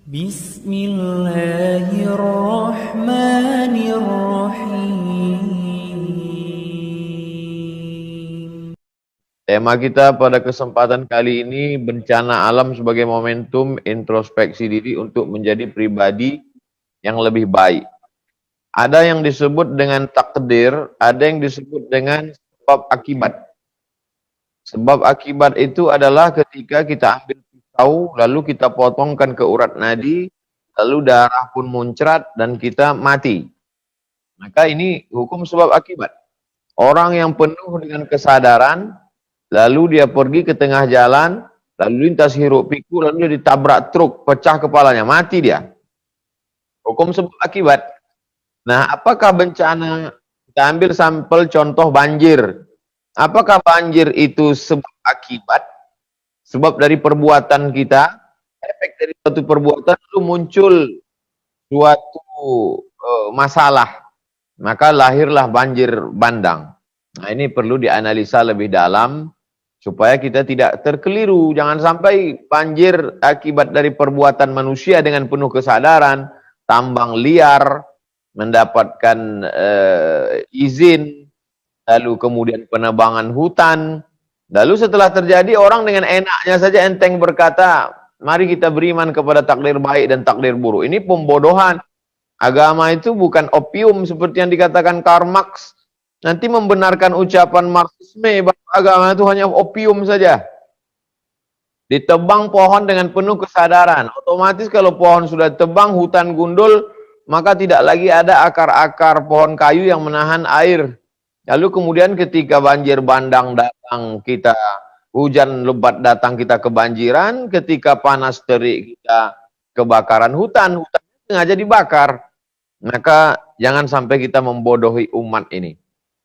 Bismillahirrahmanirrahim. Tema kita pada kesempatan kali ini bencana alam sebagai momentum introspeksi diri untuk menjadi pribadi yang lebih baik. Ada yang disebut dengan takdir, ada yang disebut dengan sebab akibat. Sebab akibat itu adalah ketika kita ambil pisau, lalu kita potongkan ke urat nadi, lalu darah pun muncrat dan kita mati. Maka ini hukum sebab akibat. Orang yang penuh dengan kesadaran, lalu dia pergi ke tengah jalan, lalu lintas hiruk pikuk, lalu dia ditabrak truk, pecah kepalanya, mati dia. Hukum sebab akibat. Nah, apakah bencana, kita ambil sampel contoh banjir. Apakah banjir itu sebab akibat? Sebab dari perbuatan kita, efek dari suatu perbuatan lalu muncul suatu masalah. Maka lahirlah banjir bandang. Nah, ini perlu dianalisa lebih dalam supaya kita tidak terkeliru. Jangan sampai banjir akibat dari perbuatan manusia dengan penuh kesadaran, tambang liar, mendapatkan izin, lalu kemudian penebangan hutan. Lalu setelah terjadi, orang dengan enaknya saja enteng berkata, mari kita beriman kepada takdir baik dan takdir buruk. Ini pembodohan. Agama itu bukan opium seperti yang dikatakan Karl Marx. Nanti membenarkan ucapan Marxisme bahwa agama itu hanya opium saja. Ditebang pohon dengan penuh kesadaran. Otomatis kalau pohon sudah tebang, hutan gundul, maka tidak lagi ada akar-akar pohon kayu yang menahan air. Lalu kemudian ketika banjir bandang datang, kita hujan lebat datang, kita kebanjiran. Ketika panas terik, kita kebakaran hutan. Hutan sengaja dibakar. Maka jangan sampai kita membodohi umat ini.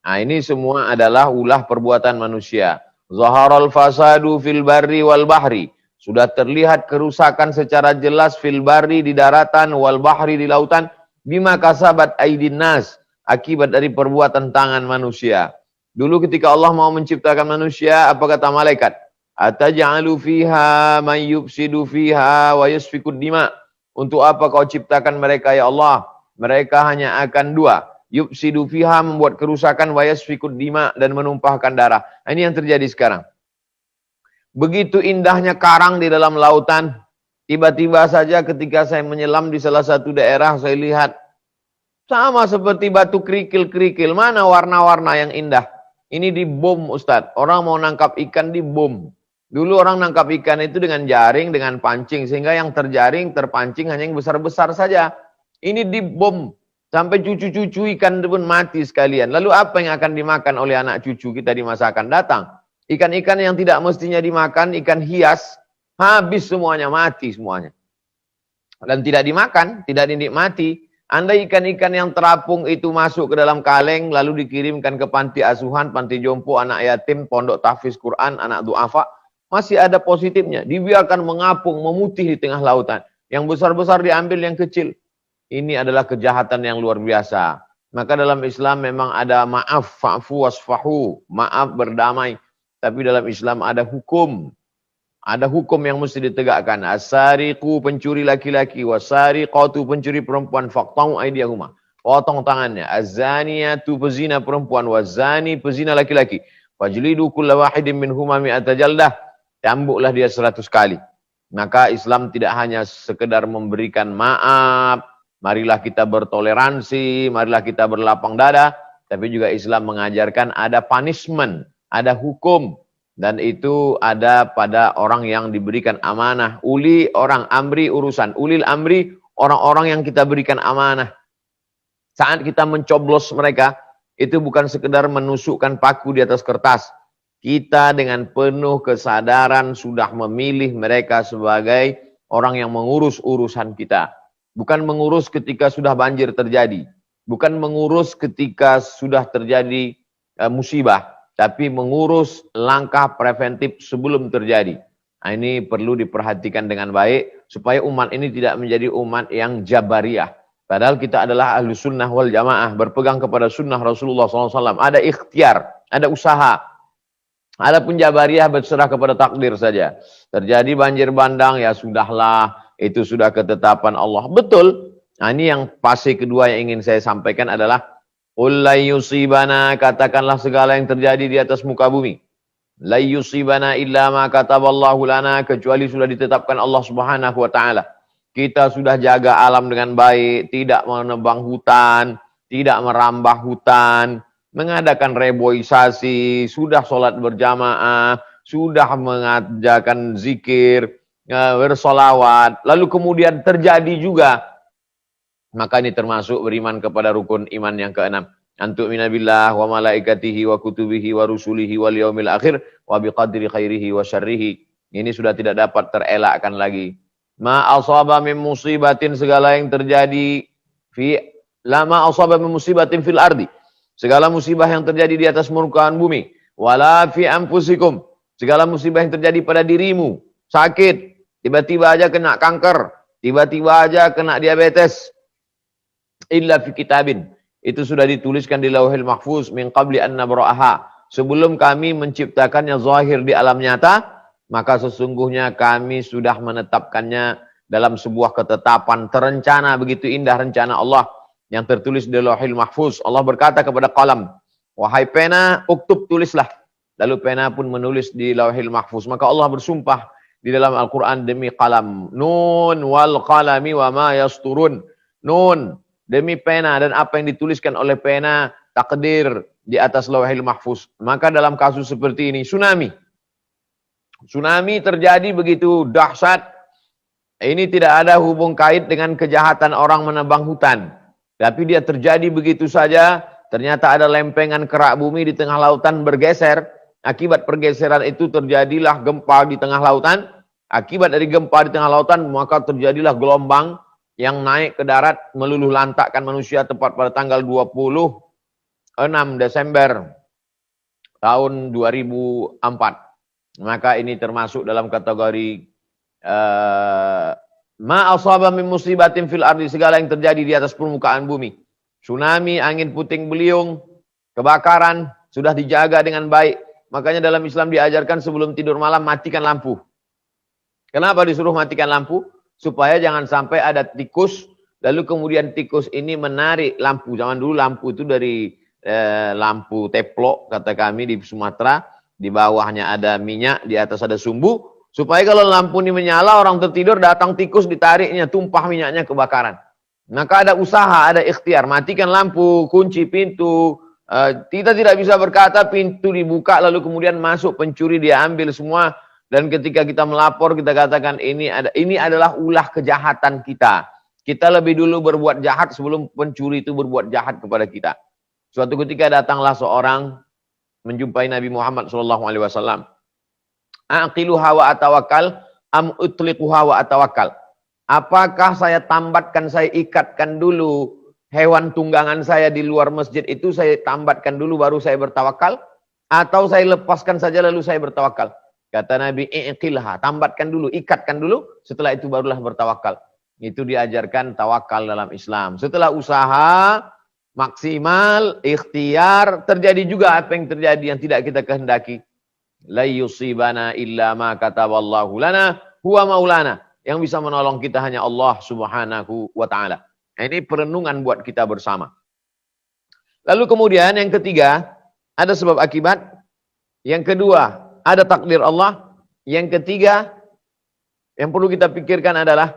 Nah, ini semua adalah ulah perbuatan manusia. Zaharal fasadu fil barri wal bahri. Sudah terlihat kerusakan secara jelas fil barri di daratan, wal bahri di lautan, bima kasabat aidin nas, akibat dari perbuatan tangan manusia. Dulu ketika Allah mau menciptakan manusia, apa kata malaikat? Ataj'alu fiha man yufsidu fiha wa yasfikud dima. Untuk apa kau ciptakan mereka ya Allah? Mereka hanya akan dua. Yufsidu fiha, membuat kerusakan, wa yasfikud dima, dan menumpahkan darah. Ini yang terjadi sekarang. Begitu indahnya karang di dalam lautan, tiba-tiba saja ketika saya menyelam di salah satu daerah, saya lihat sama seperti batu kerikil-kerikil. Mana warna-warna yang indah? Ini dibom, Ustadz. Orang mau nangkap ikan dibom. Dulu orang nangkap ikan itu dengan jaring, dengan pancing. Sehingga yang terjaring, terpancing hanya yang besar-besar saja. Ini dibom. Sampai cucu-cucu ikan pun mati sekalian. Lalu apa yang akan dimakan oleh anak cucu kita di masa akan datang? Ikan-ikan yang tidak mestinya dimakan, ikan hias, habis semuanya, mati semuanya. Dan tidak dimakan, tidak dinikmati. Andai ikan-ikan yang terapung itu masuk ke dalam kaleng, lalu dikirimkan ke panti asuhan, panti jompo, anak yatim, pondok tahfiz Quran, anak du'afa, masih ada positifnya. Dibiarkan mengapung, memutih di tengah lautan. Yang besar-besar diambil, yang kecil. Ini adalah kejahatan yang luar biasa. Maka dalam Islam memang ada maaf, fa'fu wasfahu, maaf berdamai. Tapi dalam Islam ada hukum. Ada hukum yang mesti ditegakkan. As-sariqu, pencuri laki-laki, was-sariqatu, pencuri perempuan, faqta'u aydiyahuma, potong tangannya. Az-zaniyatu, pezina perempuan, waz-zani, pezina laki-laki, fajlidu kulla wahidin minhuma mi'ata jaldah, cambuklah dia 100 kali. Maka Islam tidak hanya sekedar memberikan maaf, marilah kita bertoleransi, marilah kita berlapang dada, tapi juga Islam mengajarkan ada punishment, ada hukum, dan itu ada pada orang yang diberikan amanah. Uli, orang, amri, urusan. Ulil amri, orang-orang yang kita berikan amanah. Saat kita mencoblos mereka, itu bukan sekedar menusukkan paku di atas kertas. Kita dengan penuh kesadaran sudah memilih mereka sebagai orang yang mengurus urusan kita. Bukan mengurus ketika sudah banjir terjadi. Bukan mengurus ketika sudah terjadi musibah. Tapi mengurus langkah preventif sebelum terjadi. Nah, ini perlu diperhatikan dengan baik. Supaya umat ini tidak menjadi umat yang jabariyah. Padahal kita adalah ahlu sunnah wal jamaah. Berpegang kepada sunnah Rasulullah SAW. Ada ikhtiar, ada usaha. Adapun jabariyah berserah kepada takdir saja. Terjadi banjir bandang, ya sudahlah. itu sudah ketetapan Allah. Betul. Nah, ini yang fase kedua yang ingin saya sampaikan adalah qul la yusibana, katakanlah segala yang terjadi di atas muka bumi. La yusibana illa ma kataballahu lana, kecuali sudah ditetapkan Allah Subhanahu wa taala. Kita sudah jaga alam dengan baik, tidak menebang hutan, tidak merambah hutan, mengadakan reboisasi, sudah sholat berjamaah, sudah mengajarkan zikir, bersolawat, lalu kemudian terjadi juga. Maka ini termasuk beriman kepada rukun iman yang keenam. Antu minabillah wa malaikatihi wa kutubihi wa rusulihi wal yaumil akhir wa biqadri khairihi wa syarrihi. Ini sudah tidak dapat terelakkan lagi. Ma asaba min musibatin, segala yang terjadi lama asaba min musibatin fil ardi. Segala musibah yang terjadi di atas permukaan bumi. Wala fi anfusikum, segala musibah yang terjadi pada dirimu. Sakit, tiba-tiba aja kena kanker, tiba-tiba aja kena diabetes. Illa fi kitabin, itu sudah dituliskan di Lauhil Mahfuz min qabli an nabra'aha, sebelum kami menciptakannya zahir di alam nyata, maka sesungguhnya kami sudah menetapkannya dalam sebuah ketetapan terencana. Begitu indah rencana Allah yang tertulis di Lauhil Mahfuz. Allah berkata kepada qalam, wahai pena, uktub, tulislah. Lalu pena pun menulis di Lauhil Mahfuz. Maka Allah bersumpah di dalam Al-Quran, demi qalam, nun wal qalami wa ma yasturun. Nun, demi pena dan apa yang dituliskan oleh pena, takdir di atas Lauhil Mahfuz. Maka dalam kasus seperti ini, tsunami terjadi begitu dahsyat. Ini tidak ada hubung kait dengan kejahatan orang menebang hutan, tapi dia terjadi begitu saja. Ternyata ada lempengan kerak bumi di tengah lautan bergeser. Akibat pergeseran itu terjadilah gempa di tengah lautan. Akibat dari gempa di tengah lautan, maka terjadilah gelombang yang naik ke darat meluluh lantakkan manusia tepat pada tanggal 26 Desember tahun 2004. Maka ini termasuk dalam kategori ma asaba min musibatin fil ardi, segala yang terjadi di atas permukaan bumi. Tsunami, angin puting beliung, kebakaran, sudah dijaga dengan baik. Makanya dalam Islam diajarkan sebelum tidur malam matikan lampu. Kenapa disuruh matikan lampu? Supaya jangan sampai ada tikus, lalu kemudian tikus ini menarik lampu. Zaman dulu lampu itu dari lampu teplok, kata kami di Sumatera, di bawahnya ada minyak, di atas ada sumbu, supaya kalau lampu ini menyala, orang tertidur, datang tikus, ditariknya, tumpah minyaknya, kebakaran. Maka ada usaha, ada ikhtiar, matikan lampu, kunci pintu. Kita tidak bisa berkata pintu dibuka, lalu kemudian masuk pencuri, dia ambil semua. Dan ketika kita melapor, kita katakan ini adalah ulah kejahatan kita. Kita lebih dulu berbuat jahat sebelum pencuri itu berbuat jahat kepada kita. Suatu ketika datanglah seorang menjumpai Nabi Muhammad SAW. Aqiluha wa atawakkal, am utliquha wa atawakkal. Apakah saya tambatkan, saya ikatkan dulu hewan tunggangan saya di luar masjid itu, saya tambatkan dulu baru saya bertawakal? Atau saya lepaskan saja lalu saya bertawakal? Kata Nabi, iqilha, tambatkan dulu, ikatkan dulu, setelah itu barulah bertawakal. Itu diajarkan tawakal dalam Islam. Setelah usaha maksimal, ikhtiar, terjadi juga apa yang terjadi yang tidak kita kehendaki. La yusibana illa ma kataballahu lana huwa maulana. Yang bisa menolong kita hanya Allah Subhanahu wa taala. Ini perenungan buat kita bersama. Lalu kemudian yang ketiga, ada sebab akibat. Yang kedua, ada takdir Allah. Yang ketiga, yang perlu kita pikirkan adalah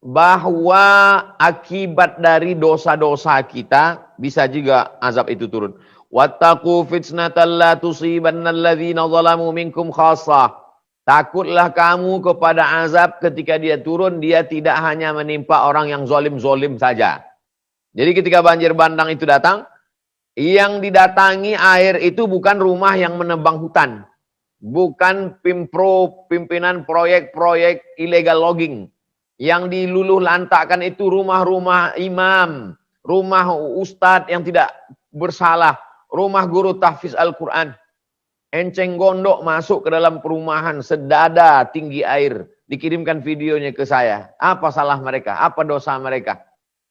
bahwa akibat dari dosa-dosa kita bisa juga azab itu turun. Wattaqu fitnatan la tusibanna alladzina zalamu minkum khassah. Takutlah kamu kepada azab ketika dia turun, dia tidak hanya menimpa orang yang zolim-zolim saja. Jadi ketika banjir bandang itu datang, yang didatangi air itu bukan rumah yang menebang hutan. Bukan pimpinan proyek-proyek illegal logging. Yang diluluh lantakkan itu rumah-rumah imam, rumah ustadz yang tidak bersalah, rumah guru tahfiz Al-Quran. Enceng gondok masuk ke dalam perumahan, sedada tinggi air. Dikirimkan videonya ke saya. Apa salah mereka? Apa dosa mereka?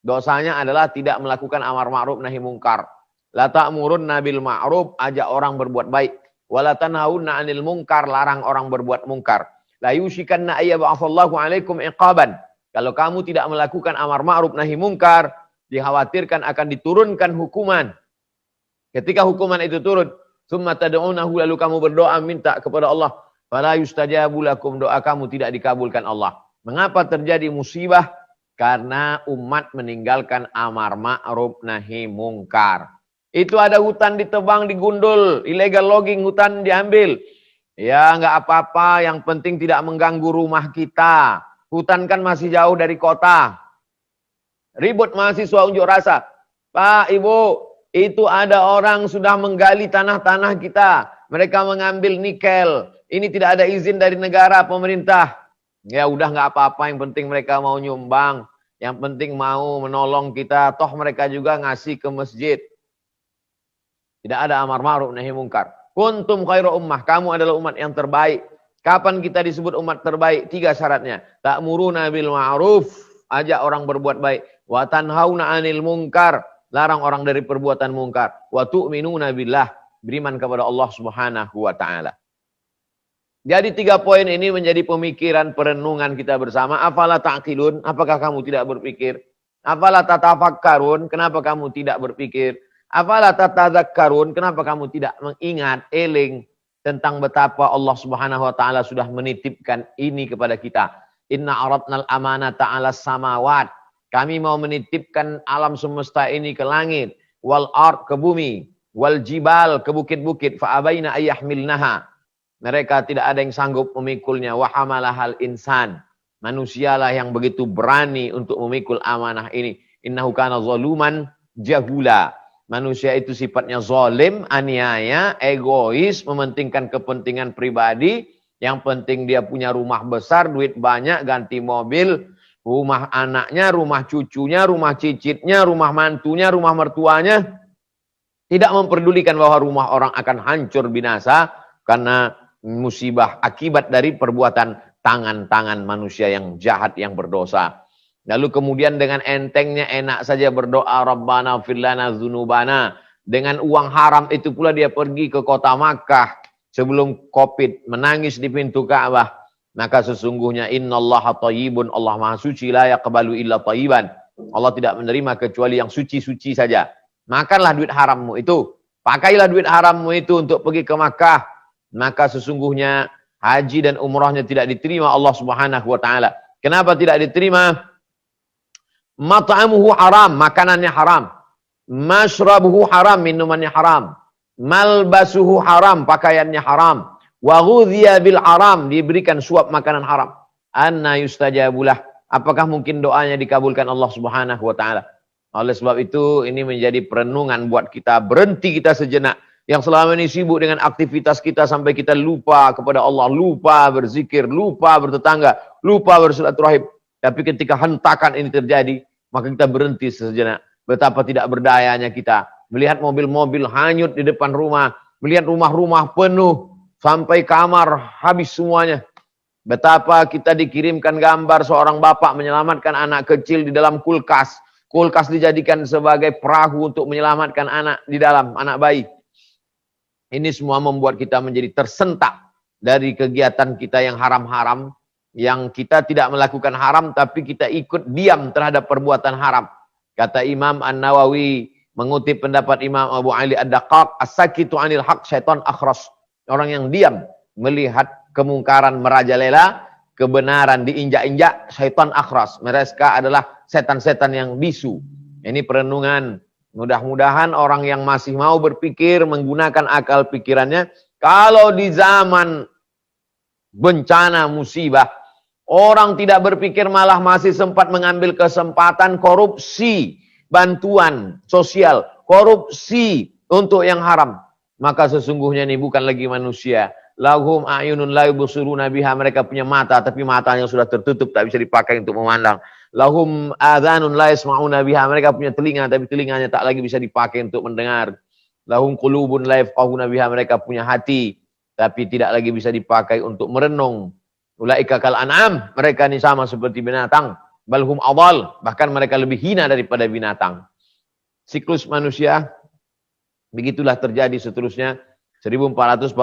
Dosanya adalah tidak melakukan amar ma'ruf nahi mungkar. La ta'murunna bil ma'ruf, ajak orang berbuat baik. Wa la tanhauna 'anil munkar, larang orang berbuat mungkar. la yushikanna ayyab'atsallahu 'alaikum iqaban. Kalau kamu tidak melakukan amar ma'ruf nahi mungkar, dikhawatirkan akan diturunkan hukuman. Ketika hukuman itu turun, summa tad'unahu, lalu kamu berdoa minta kepada Allah, fala yustajabu lakum, doa kamu tidak dikabulkan Allah. Mengapa terjadi musibah? Karena umat meninggalkan amar ma'ruf nahi mungkar. Itu ada hutan ditebang, digundul, illegal logging, hutan diambil. Ya nggak apa-apa, yang penting tidak mengganggu rumah kita. Hutan kan masih jauh dari kota. Ribut mahasiswa unjuk rasa. Pak, Ibu, itu ada orang sudah menggali tanah-tanah kita. Mereka mengambil nikel. Ini tidak ada izin dari negara, pemerintah. Ya udah nggak apa-apa, yang penting mereka mau nyumbang. Yang penting mau menolong kita. Toh mereka juga ngasih ke masjid. Tidak ada amar ma'ruf nahi mungkar. Kuntum khairu ummah, kamu adalah umat yang terbaik. Kapan kita disebut umat terbaik? 3 syaratnya. Ta'muruna bil ma'ruf, ajak orang berbuat baik. Wa tanhauna 'anil munkar, larang orang dari perbuatan mungkar. Wa tu'minuna billah, beriman kepada Allah Subhanahu wa taala. Jadi 3 poin ini menjadi pemikiran perenungan kita bersama. Afala ta'qilun, apakah kamu tidak berpikir? Afala tatafakkarun, kenapa kamu tidak berpikir? Afala tatadzakkarun, kenapa kamu tidak mengingat, eling tentang betapa Allah Subhanahu wa taala sudah menitipkan ini kepada kita. Inna aradnal amanata 'alas samawat. Kami mau menitipkan alam semesta ini ke langit, wal ard, ke bumi, wal jibal, ke bukit-bukit, fa abaina ayyahmilnaha. Mereka tidak ada yang sanggup memikulnya. Wa hamalahal insan. Manusialah yang begitu berani untuk memikul amanah ini. Innahu kana zaluman jahula. Manusia itu sifatnya zalim, aniaya, egois, mementingkan kepentingan pribadi. Yang penting dia punya rumah besar, duit banyak, ganti mobil, rumah anaknya, rumah cucunya, rumah cicitnya, rumah mantunya, rumah mertuanya. Tidak memperdulikan bahwa rumah orang akan hancur binasa karena musibah akibat dari perbuatan tangan-tangan manusia yang jahat, yang berdosa. Lalu kemudian dengan entengnya enak saja berdoa, Rabbana fir lana dzunubana. Dengan uang haram itu pula dia pergi ke kota Makkah sebelum Covid, menangis di pintu Ka'bah. Maka sesungguhnya innallaha thayyibun, Allah Maha suci, la yaqbalu illa thayyiban. Allah tidak menerima kecuali yang suci-suci saja. Makanlah duit harammu itu. Pakailah duit harammu itu untuk pergi ke Makkah. Maka sesungguhnya haji dan umrahnya tidak diterima Allah Subhanahu wa taala. Kenapa tidak diterima? Mat'amuhu haram, makanannya haram. Mashrabuhu haram, minumannya haram. Malbasuhu haram, pakaiannya haram. Wa ghudhiya bil haram, diberikan suap makanan haram. Anna yustajabulah, apakah mungkin doanya dikabulkan Allah Subhanahu wa taala? Oleh sebab itu ini menjadi perenungan buat kita, berhenti kita sejenak. Yang selama ini sibuk dengan aktivitas kita sampai kita lupa kepada Allah, lupa berzikir, lupa bertetangga, lupa bersilaturahim. Tapi ketika hentakan ini terjadi, maka kita berhenti sejenak. Betapa tidak berdayanya kita. Melihat mobil-mobil hanyut di depan rumah, melihat rumah-rumah penuh, sampai kamar habis semuanya. Betapa kita dikirimkan gambar seorang bapak menyelamatkan anak kecil di dalam kulkas. Kulkas dijadikan sebagai perahu untuk menyelamatkan anak di dalam, anak bayi. Ini semua membuat kita menjadi tersentak dari kegiatan kita yang haram-haram. Yang kita tidak melakukan haram, tapi kita ikut diam terhadap perbuatan haram. Kata Imam An-Nawawi, mengutip pendapat Imam Abu Ali Ad-Daqqaq, as-sakitu anil haq syaitan akhras. Orang yang diam melihat kemungkaran merajalela, kebenaran diinjak-injak, syaitan akhras. Mereka adalah setan-setan yang bisu. Ini perenungan. Mudah-mudahan orang yang masih mau berpikir, menggunakan akal pikirannya, kalau di zaman bencana musibah, orang tidak berpikir, malah masih sempat mengambil kesempatan korupsi bantuan sosial, korupsi untuk yang haram. Maka sesungguhnya ini bukan lagi manusia. Lahum a'yunun la yubsiruna biha, mereka punya mata tapi matanya sudah tertutup, tak bisa dipakai untuk memandang. Lahum adhanun la yasma'una biha, mereka punya telinga tapi telinganya tak lagi bisa dipakai untuk mendengar. Lahum qulubun la yafqahuna biha, mereka punya hati tapi tidak lagi bisa dipakai untuk merenung. Ulaika kal an'am, mereka ini sama seperti binatang. Balhum adall, bahkan mereka lebih hina daripada binatang. Siklus manusia begitulah terjadi seterusnya. 1442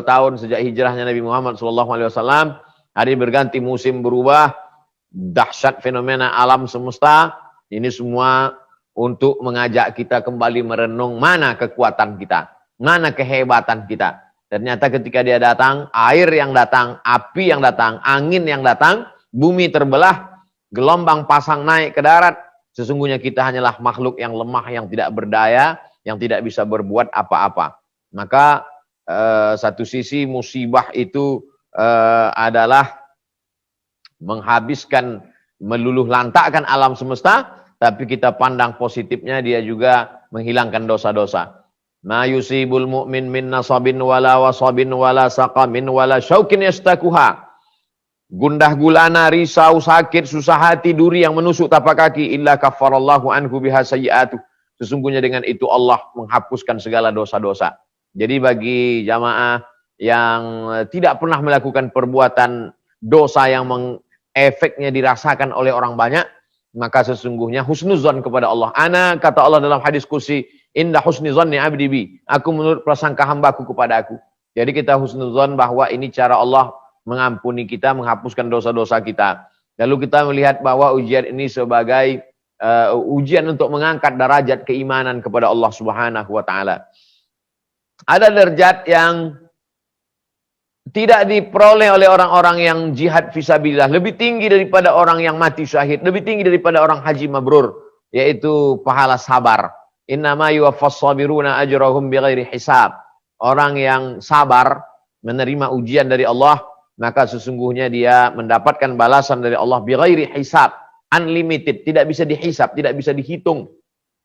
tahun sejak hijrahnya Nabi Muhammad SAW, Hari berganti, musim berubah, dahsyat fenomena alam semesta. Ini semua untuk mengajak kita kembali merenung mana kekuatan kita, mana kehebatan kita. Ternyata ketika dia datang, air yang datang, api yang datang, angin yang datang, bumi terbelah, gelombang pasang naik ke darat. Sesungguhnya kita hanyalah makhluk yang lemah, yang tidak berdaya, yang tidak bisa berbuat apa-apa. Maka satu sisi musibah itu adalah menghabiskan, meluluh lantakkan alam semesta, tapi kita pandang positifnya, dia juga menghilangkan dosa-dosa. Ma yusibul mu'min min nasabin wala wasabin wala saqamin wala syaukin yastakuha. Gundah gulana, risau, sakit, susah hati, duri yang menusuk tapak kaki, illa kafarallahu anhu biha sayyi'atuh. Sesungguhnya dengan itu Allah menghapuskan segala dosa-dosa. Jadi bagi jamaah yang tidak pernah melakukan perbuatan dosa yang efeknya dirasakan oleh orang banyak, maka sesungguhnya husnuzon kepada Allah. Ana, kata Allah dalam hadis kursi, indah husnuzonni abdi bi. Aku menurut prasangka hambaku kepada aku. Jadi kita husnuzon bahwa ini cara Allah mengampuni kita, menghapuskan dosa-dosa kita. Lalu kita melihat bahwa ujian ini sebagai ujian untuk mengangkat derajat keimanan kepada Allah Subhanahu wa taala. Ada derajat yang tidak diperoleh oleh orang-orang yang jihad fisabilillah, lebih tinggi daripada orang yang mati syahid, lebih tinggi daripada orang haji mabrur, yaitu pahala sabar. Innama yuwaffas sabiruna ajrahum bighairi hisab. Orang yang sabar menerima ujian dari Allah, maka sesungguhnya dia mendapatkan balasan dari Allah bighairi hisab, unlimited, tidak bisa dihisab, tidak bisa dihitung.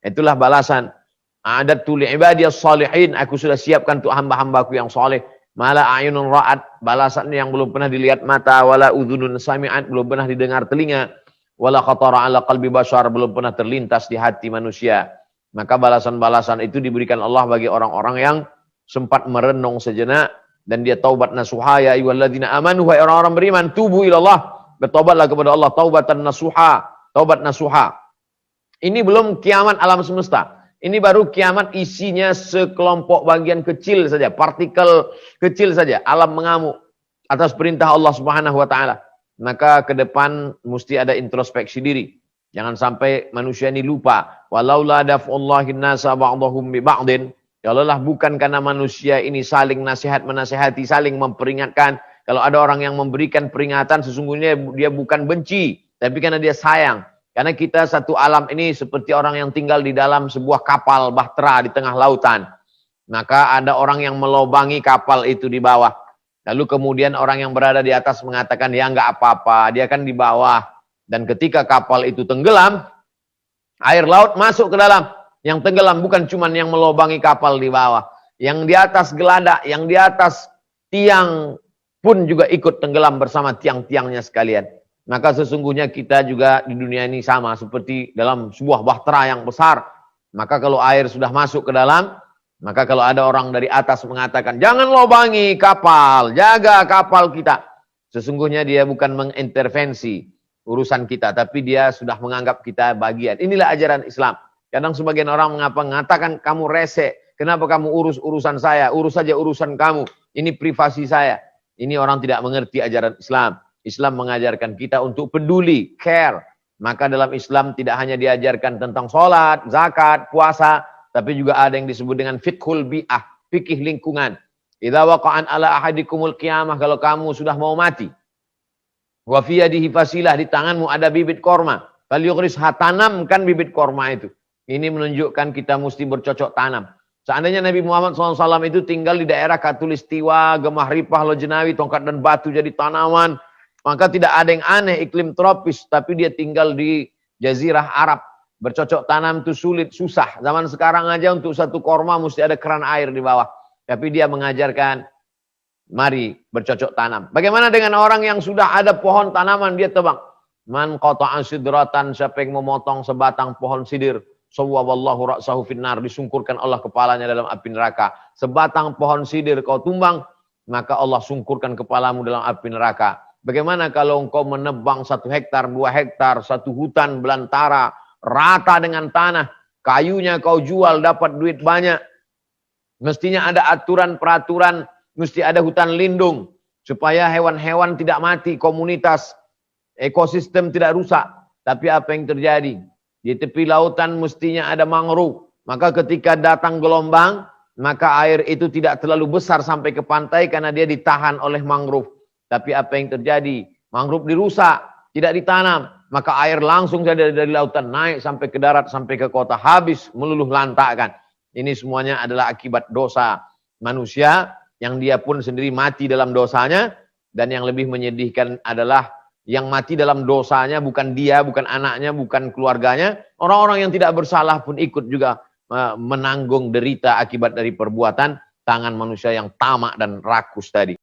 Itulah balasan. A'adatu li'ibadiyas salihin, aku sudah siapkan untuk hamba-hambaku yang saleh. Mala ayunun ra'at, balasan yang belum pernah dilihat mata, wala udhunun sami'at, belum pernah didengar telinga, wala khatara ala qalbi bashar, belum pernah terlintas di hati manusia. Maka balasan-balasan itu diberikan Allah bagi orang-orang yang sempat merenung sejenak dan dia taubat nasuha. Ya ayyuhalladzina amanu, wahai orang-orang beriman, tubu ilallah, bertobatlah kepada Allah, taubatan nasuha, taubat nasuha. Ini belum kiamat alam semesta. Ini baru kiamat, isinya sekelompok bagian kecil saja, partikel kecil saja, alam mengamuk atas perintah Allah Subhanahu wa taala. Maka ke depan mesti ada introspeksi diri. Jangan sampai manusia ini lupa. Walaula daf'ullahi nasa ba'dahum bi ba'din. Kalaulah bukan karena manusia ini saling nasihat menasihati, saling memperingatkan. Kalau ada orang yang memberikan peringatan, sesungguhnya dia bukan benci, tapi karena dia sayang. Karena kita satu alam ini seperti orang yang tinggal di dalam sebuah kapal bahtera di tengah lautan. Maka ada orang yang melobangi kapal itu di bawah. Lalu kemudian orang yang berada di atas mengatakan, ya enggak apa-apa, dia kan di bawah. Dan ketika kapal itu tenggelam, air laut masuk ke dalam. Yang tenggelam bukan cuma yang melobangi kapal di bawah. Yang di atas geladak, yang di atas tiang pun juga ikut tenggelam bersama tiang-tiangnya sekalian. Maka sesungguhnya kita juga di dunia ini sama seperti dalam sebuah bahtera yang besar. Maka kalau air sudah masuk ke dalam, maka kalau ada orang dari atas mengatakan, jangan lobangi kapal, jaga kapal kita. Sesungguhnya dia bukan mengintervensi urusan kita, tapi dia sudah menganggap kita bagian. Inilah ajaran Islam. Kadang sebagian orang mengatakan, kamu rese, kenapa kamu urus urusan saya, urus saja urusan kamu, ini privasi saya. Ini orang tidak mengerti ajaran Islam. Islam mengajarkan kita untuk peduli, care. Maka dalam Islam tidak hanya diajarkan tentang sholat, zakat, puasa, tapi juga ada yang disebut dengan fiqhul bi'ah, fikih lingkungan. Idza waqa'an ala ahadikumul qiyamah, kalau kamu sudah mau mati. Wa fi yadihi fasilah, di tanganmu ada bibit korma. Falyughrisha, tanamkan bibit korma itu. Ini menunjukkan kita mesti bercocok tanam. Seandainya Nabi Muhammad SAW itu tinggal di daerah Katulistiwa, Gemah Ripah, Lojenawi, Tongkat dan Batu jadi tanaman, maka tidak ada yang aneh, iklim tropis, tapi dia tinggal di Jazirah Arab. Bercocok tanam itu sulit, susah. Zaman sekarang aja untuk satu korma mesti ada keran air di bawah. Tapi dia mengajarkan, mari bercocok tanam. Bagaimana dengan orang yang sudah ada pohon tanaman, dia tebang. Man qata'a sidratan, siapa yang memotong sebatang pohon sidir, sawwaballahu ra'sahu finnar, disungkurkan Allah kepalanya dalam api neraka. Sebatang pohon sidir kau tumbang, maka Allah sungkurkan kepalamu dalam api neraka. Bagaimana kalau engkau menebang 1 hektar, 2 hektar, satu hutan belantara, rata dengan tanah, kayunya kau jual, dapat duit banyak. Mestinya ada aturan, peraturan, mesti ada hutan lindung. supaya hewan-hewan tidak mati, komunitas, ekosistem tidak rusak. Tapi apa yang terjadi? Di tepi lautan mestinya ada mangrove. Maka ketika datang gelombang, maka air itu tidak terlalu besar sampai ke pantai karena dia ditahan oleh mangrove. Tapi apa yang terjadi? Mangrove dirusak, tidak ditanam. Maka air langsung saja dari lautan naik sampai ke darat, sampai ke kota. Habis meluluh lantakkan. Ini semuanya adalah akibat dosa manusia yang dia pun sendiri mati dalam dosanya. Dan yang lebih menyedihkan adalah yang mati dalam dosanya bukan dia, bukan anaknya, bukan keluarganya. Orang-orang yang tidak bersalah pun ikut juga menanggung derita akibat dari perbuatan tangan manusia yang tamak dan rakus tadi.